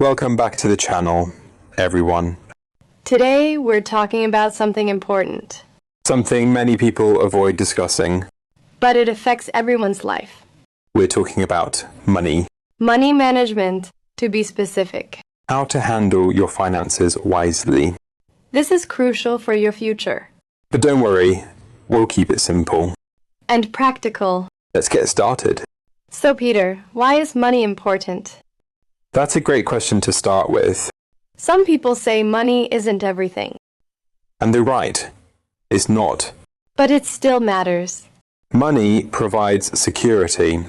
Welcome back to the channel, everyone. Today we're talking about something important. Something many people avoid discussing. But it affects everyone's life. We're talking about money. Money management, to be specific. How to handle your finances wisely. This is crucial for your future. But don't worry, we'll keep it simple. And practical. Let's get started. So Peter, why is money important? That's a great question to start with. Some people say money isn't everything. And they're right. It's not. But it still matters. Money provides security.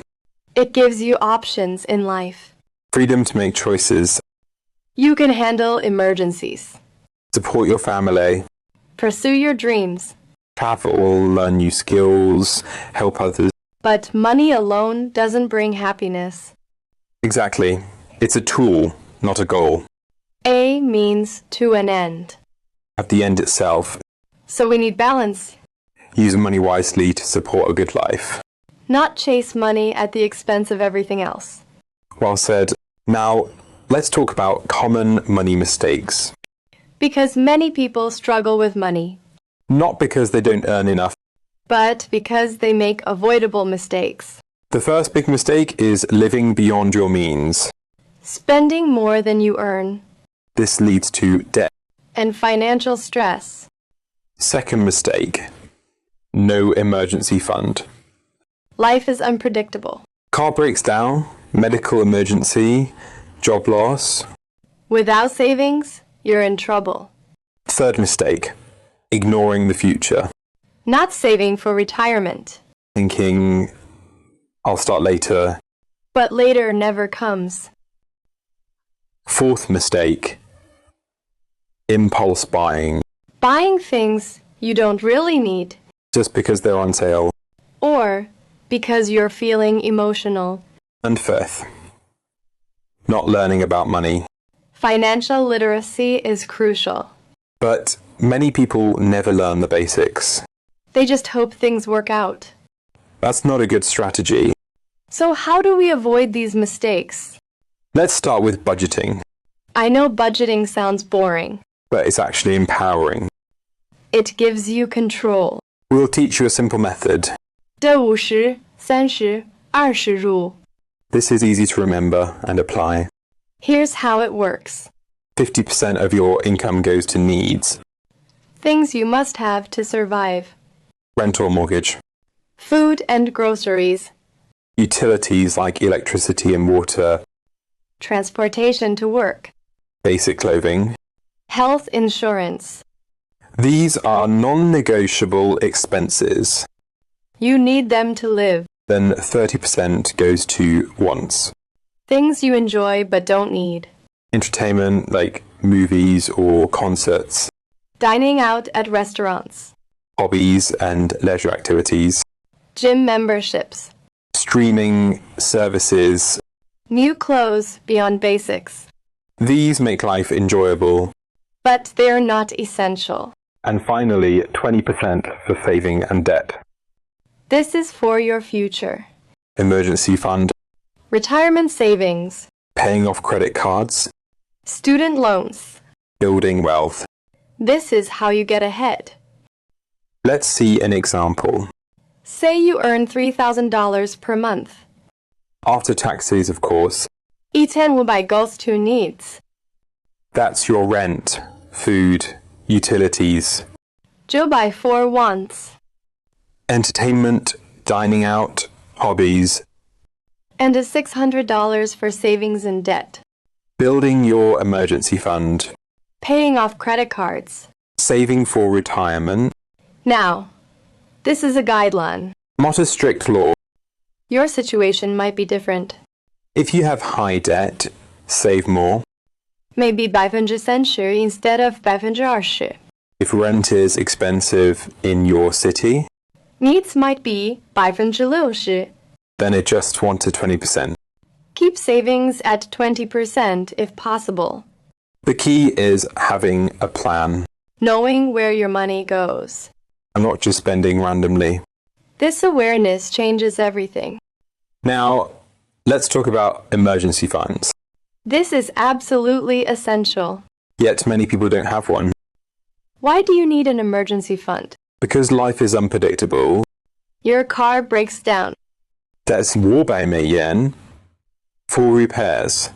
It gives you options in life. Freedom to make choices. You can handle emergencies. Support your family. Pursue your dreams. Travel, learn new skills, help others. But money alone doesn't bring happiness. Exactly. It's a tool, not a goal. A means to an end. At the end itself. So we need balance. Use money wisely to support a good life. Not chase money at the expense of everything else. Well said. Now, let's talk about common money mistakes. Because many people struggle with money. Not because they don't earn enough. But because they make avoidable mistakes. The first big mistake is living beyond your means. Spending more than you earn. This leads to debt. And financial stress. Second mistake. No emergency fund. Life is unpredictable. Car breaks down, medical emergency, job loss. Without savings, you're in trouble. Third mistake. Ignoring the future. Not saving for retirement. Thinking, I'll start later. But later never comes. Fourth mistake. Impulse buying. Buying things you don't really need. Just because they're on sale. Or because you're feeling emotional. And fifth. Not learning about money. Financial literacy is crucial. But many people never learn the basics. They just hope things work out. That's not a good strategy. So how do we avoid these mistakes? Let's start with budgeting. I know budgeting sounds boring. But it's actually empowering. It gives you control. We'll teach you a simple method. 这50、30、20 rule. This is easy to remember and apply. Here's how it works. 50% of your income goes to needs. Things you must have to survive. Rent or mortgage. Food and groceries. Utilities like electricity and water. Transportation to work. Basic clothing. Health insurance. These are non-negotiable expenses. You need them to live. Then 30% goes to wants. Things you enjoy but don't need. Entertainment like movies or concerts. Dining out at restaurants. Hobbies and leisure activities. Gym memberships. Streaming services. New clothes beyond basics. These make life enjoyable. But they're not essential. And finally, 20% for saving and debt. This is for your future. Emergency fund. Retirement savings. Paying off credit cards. Student loans. Building wealth. This is how you get ahead. Let's see an example. Say you earn $3,000 per month. After taxes, of course. 1500 goes to needs. That's your rent, food, utilities. 900 for wants. Entertainment, dining out, hobbies. And $600 for savings and debt. Building your emergency fund. Paying off credit cards. Saving for retirement. Now, this is a guideline. Not a strict law. Your situation might be different. If you have high debt, save more. Maybe 30% instead of 20%. If rent is expensive in your city, Needs might be 60%. then adjust 1 to 20%. Keep savings at 20% if possible. The key is having a plan. Knowing where your money goes. I'm not just spending randomly. This awareness changes everything. Now, let's talk about emergency funds. This is absolutely essential. Yet many people don't have one. Why do you need an emergency fund? Because life is unpredictable. Your car breaks down. 5百美元 for repairs.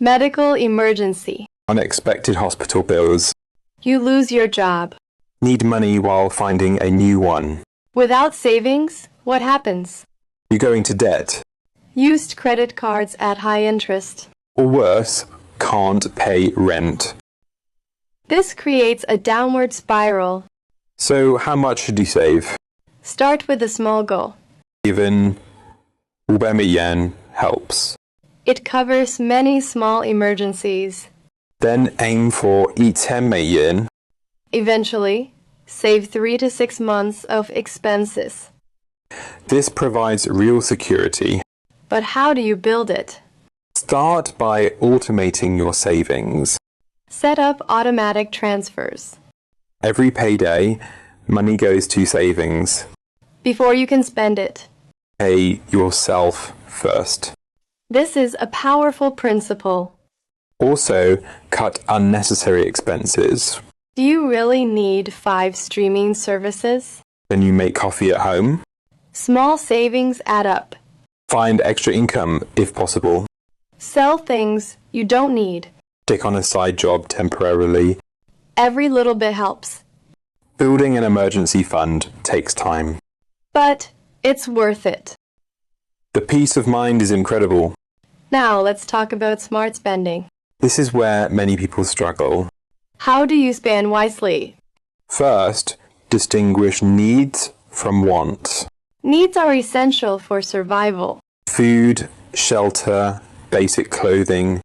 Medical emergency. Unexpected hospital bills. You lose your job. Need money while finding a new one. Without savings, what happens? You go into debt. Used credit cards at high interest. Or worse, can't pay rent. This creates a downward spiral. So how much should you save? Start with a small goal. Even 500美元 helps. It covers many small emergencies. Then aim for 1000美元. Eventually, save 3 to 6 months of expenses. This provides real security. But how do you build it? Start by automating your savings. Set up automatic transfers. Every payday, money goes to savings. Before you can spend it. Pay yourself first. This is a powerful principle. Also, cut unnecessary expenses. Do you really need 5 streaming services? Then you make coffee at home. Small savings add up. Find extra income if possible. Sell things you don't need. Take on a side job temporarily. Every little bit helps. Building an emergency fund takes time. But it's worth it. The peace of mind is incredible. Now let's talk about smart spending. This is where many people struggle. How do you spend wisely? First, distinguish needs from wants. Needs are essential for survival. Food, shelter, basic clothing.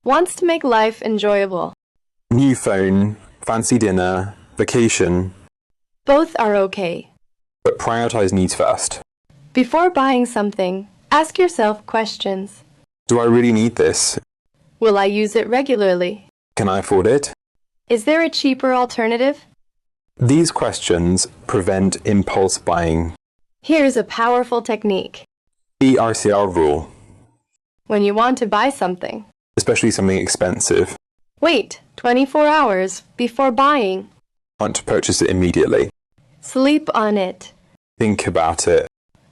Wants to make life enjoyable. New phone, fancy dinner, vacation. Both are okay. But prioritize needs first. Before buying something, ask yourself questions. Do I really need this? Will I use it regularly? Can I afford it? Is there a cheaper alternative? These questions prevent impulse buying. Here's a powerful technique. ERCR rule. When you want to buy something, Especially something expensive. wait 24 hours before buying. Want to purchase it immediately. Sleep on it. Think about it.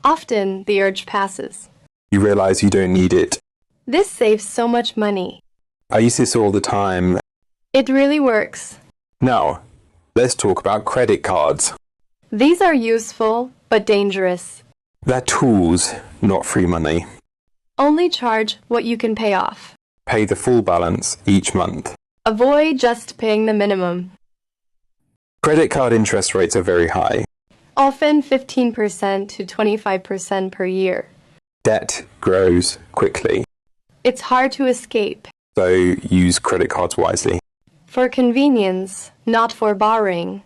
Often the urge passes. You realize you don't need it. This saves so much money. I use this all the time. It really works. Now, let's talk about credit cards. These are useful but dangerous. They're tools, not free money. Only charge what you can pay off. Pay the full balance each month. Avoid just paying the minimum. Credit card interest rates are very high. Often 15% to 25% per year. Debt grows quickly. It's hard to escape. So use credit cards wisely. For convenience, not for borrowing.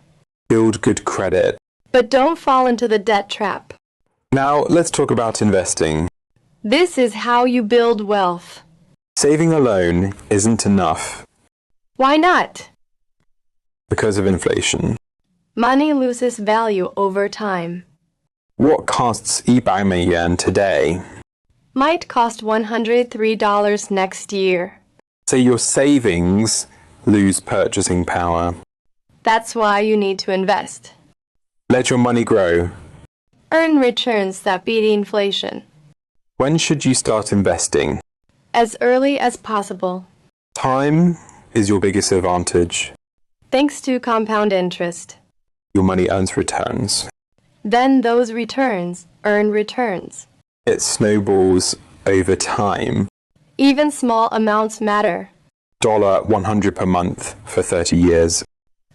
Build good credit. But don't fall into the debt trap. Now, let's talk about investing. This is how you build wealth. Saving alone isn't enough Why not? because of inflation. Money loses value over time. What costs 100美元 today? Might cost $103 next year. So your savings lose purchasing power. That's why you need to invest. Let your money grow. Earn returns that beat inflation. When should you start investing? As early as possible. Time is your biggest advantage. Thanks to compound interest. Your money earns returns. Then those returns earn returns. It snowballs over time. Even small amounts matter. $100 per month for 30 years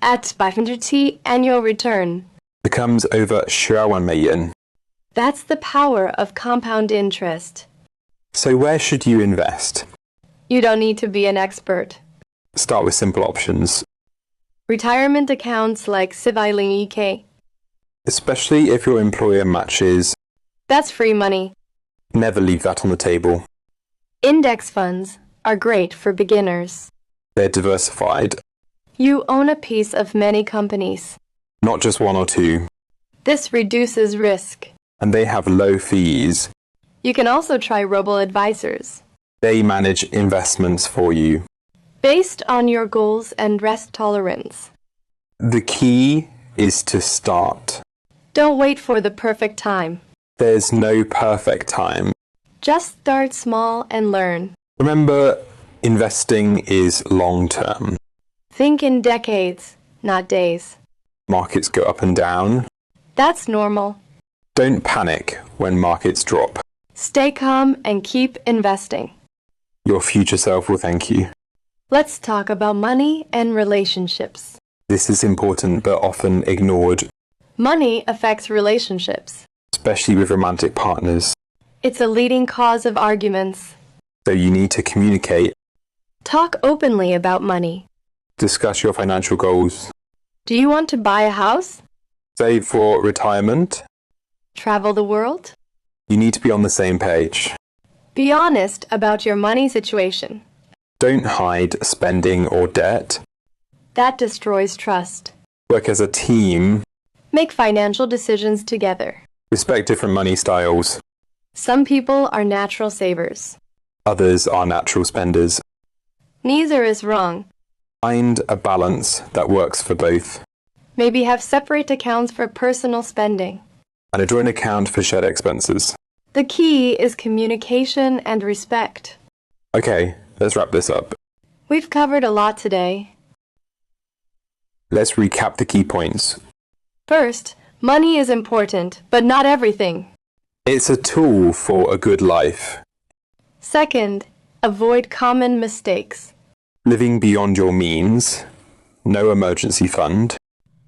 At 10% annual return. becomes over 12美元. That's the power of compound interest. So where should you invest? You don't need to be an expert. Start with simple options, Retirement accounts like 401k. especially if your employer matches. That's free money. Never leave that on the table. Index funds are great for beginners. They're diversified, You own a piece of many companies. not just one or two, This reduces risk. and they have low fees. You can also try robo-advisors. They manage investments for you. based on your goals and risk tolerance. The key is to start. Don't wait for the perfect time. There's no perfect time. Just start small and learn. Remember, investing is long-term. Think in decades, not days. Markets go up and down. That's normal. Don't panic when markets drop. Stay calm and keep investing. Your future self will thank you. Let's talk about money and relationships. This is important but often ignored, Money affects relationships. especially with romantic partners. It's a leading cause of arguments. So you need to communicate, Talk openly about money. discuss your financial goals, Do you want to buy a house? save for retirement. Travel the world? You need to be on the same page. Be honest about your money situation. Don't hide spending or debt. That destroys trust. Work as a team. Make financial decisions together. Respect different money styles. Some people are natural savers. Others are natural spenders. Neither is wrong. Find a balance that works for both. Maybe have separate accounts for personal spending. And a joint account for shared expenses. The key is communication and respect. Okay, let's wrap this up. We've covered a lot today. Let's recap the key points. First, money is important, but not everything. It's a tool for a good life. Second, avoid common mistakes. Living beyond your means. No emergency fund.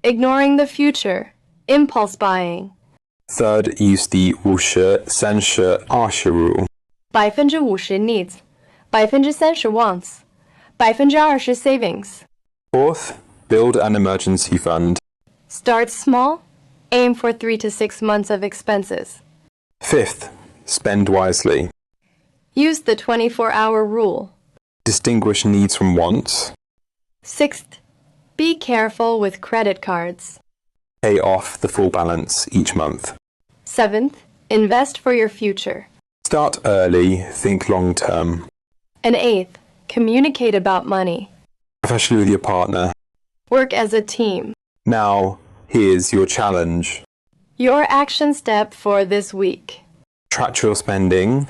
Ignoring the future. Impulse buying. Third, use the 50-30-20 rule. 50% needs, 30% wants, 20% savings. Fourth, build an emergency fund. Start small. Aim for 3 to 6 months of expenses. Fifth, spend wisely. Use the 24-hour rule. Distinguish needs from wants. Sixth, be careful with credit cards. Pay off the full balance each month. Seventh, invest for your future. Start early, think long term. And eighth, communicate about money. Especially with your partner. Work as a team. Now, here's your challenge. Your action step for this week. Track your spending.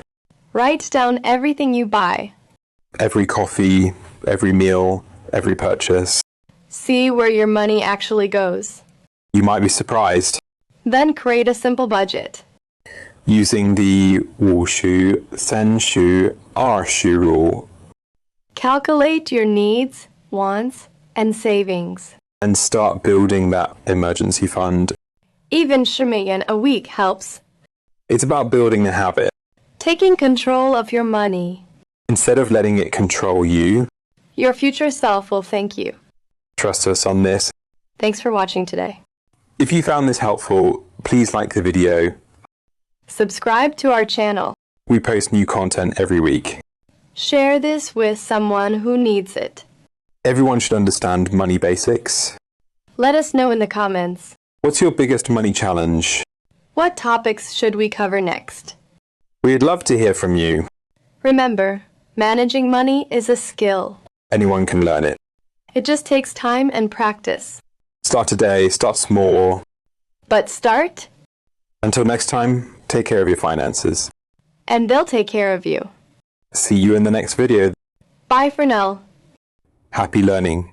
Write down everything you buy. Every coffee, every meal, every purchase. See where your money actually goes. You might be surprised. Then create a simple budget. Using the 50-30-20 rule. Calculate your needs, wants, and savings. And start building that emergency fund. Even 10美元 a week helps. It's about building a habit. Taking control of your money. Instead of letting it control you, Your future self will thank you. trust us on this. Thanks for watching today. If you found this helpful, please like the video. Subscribe to our channel. We post new content every week. Share this with someone who needs it. Everyone should understand money basics. Let us know in the comments. What's your biggest money challenge? What topics should we cover next? We'd love to hear from you. Remember, managing money is a skill. Anyone can learn it. It just takes time and practice. Start today, start small. But start, Until next time, take care of your finances. and they'll take care of you. See you in the next video. Bye for now. Happy learning.